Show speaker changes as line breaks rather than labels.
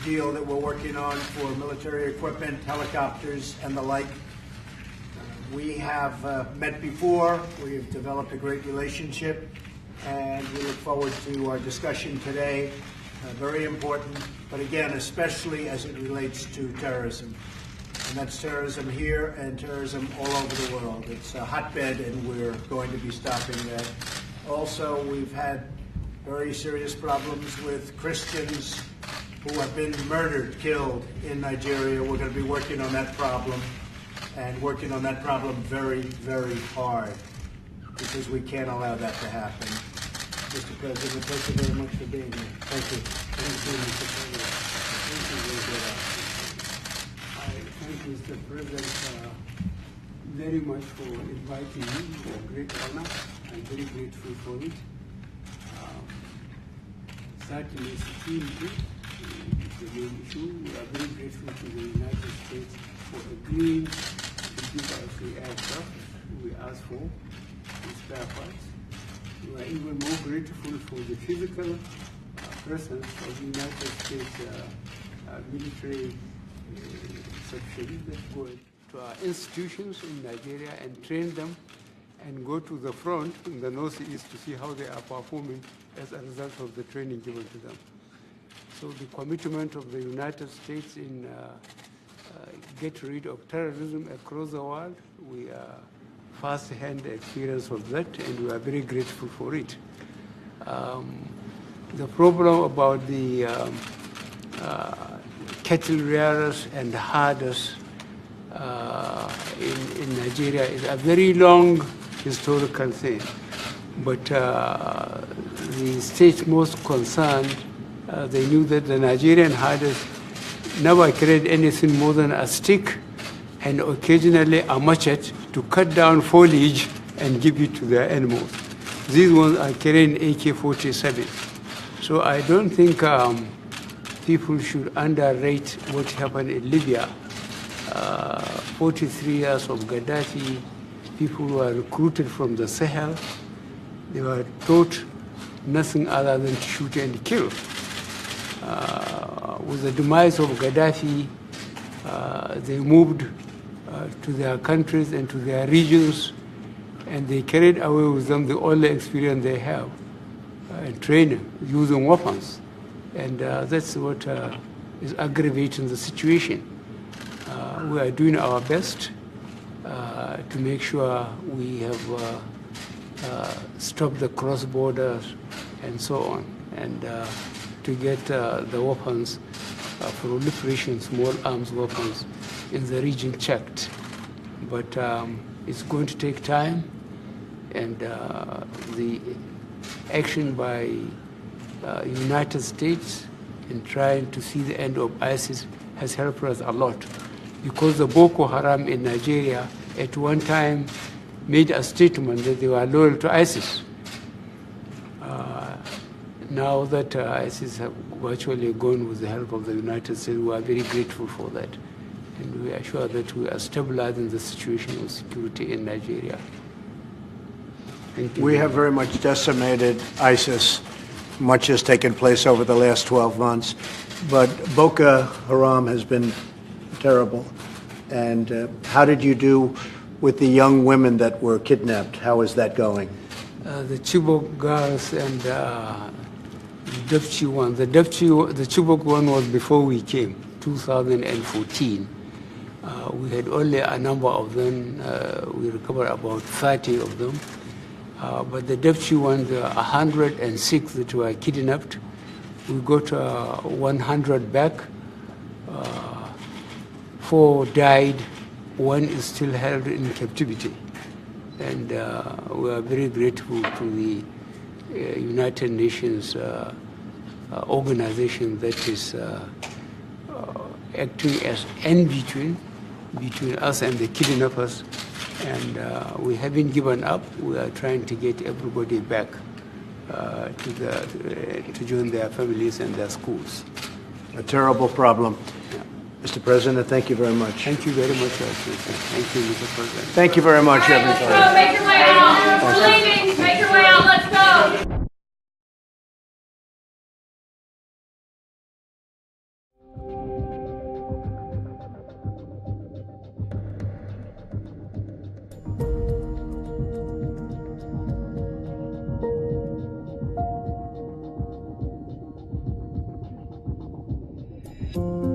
deal that we're working on for military equipment, helicopters, and the like. We have met before. We have developed a great relationship, and we look forward to our discussion today. Very important, but again, especially as it relates to terrorism. And that's terrorism here and terrorism all over the world. It's a hotbed, and we're going to be stopping that. Also, we've had very serious problems with Christians who have been murdered, killed in Nigeria. We're going to be working on that problem, and working on that problem very, very hard, because we can't allow that to happen. Mr. President, thank you very much for being here. Thank you. Thank you, Mr. President.
I thank Mr. President very much for inviting me. It's a great honor. I'm very grateful for it. Certainly, security is the main issue. We are very grateful to the United States for agreeing to give us the aircraft we asked for, the spare parts. We are even more grateful for the physical presence of the United States military section that go to our institutions in Nigeria and train them and go to the front in the northeast to see how they are performing as a result of the training given to them. So the commitment of the United States in get rid of terrorism across the world, we are first-hand experience of that, and we are very grateful for it. The problem about the cattle rearers and herders in Nigeria is a very long historical thing. But the states most concerned, they knew that the Nigerian herders never carried anything more than a stick and occasionally a machete to cut down foliage and give it to their animals. These ones are carrying AK-47. So I don't think people should underrate what happened in Libya. 43 years of Gaddafi, people were recruited from the Sahel. They were taught nothing other than to shoot and kill. With the demise of Gaddafi, they moved to their countries and to their regions, and they carried away with them the only experience they have in training, using weapons. And that's what is aggravating the situation. We are doing our best to make sure we have stopped the cross borders and so on, and to get the weapons, proliferation, small arms weapons in the region checked. But it's going to take time, and the action by United States in trying to see the end of ISIS has helped us a lot, because the Boko Haram in Nigeria at one time made a statement that they were loyal to ISIS. Now that ISIS have virtually gone with the help of the United States, we are very grateful for that. And we are sure that we are stabilizing the situation of security in Nigeria. Thank you.
We have very much decimated ISIS. Much has taken place over the last 12 months. But Boko Haram has been terrible. And how did you do with the young women that were kidnapped? How is that going?
The Chibok girls and the Dapchi one. The Chibok one was before we came, 2014. We had only a number of them. We recovered about 30 of them. But the Dapchi one, there are 106 that were kidnapped. We got 100 back. 4 died. 1 is still held in captivity. And we are very grateful to the United Nations organization that is acting as between us and the kidnappers. And we haven't given up. We are trying to get everybody back to join their families and their schools.
A terrible problem.
Yeah.
Mr. President, thank you very much.
Thank you very much, Thank you, Mr. President.
Thank you very much, everybody.
Let's go. Make your way out. We're leaving. Make your way out. Let's go.
you.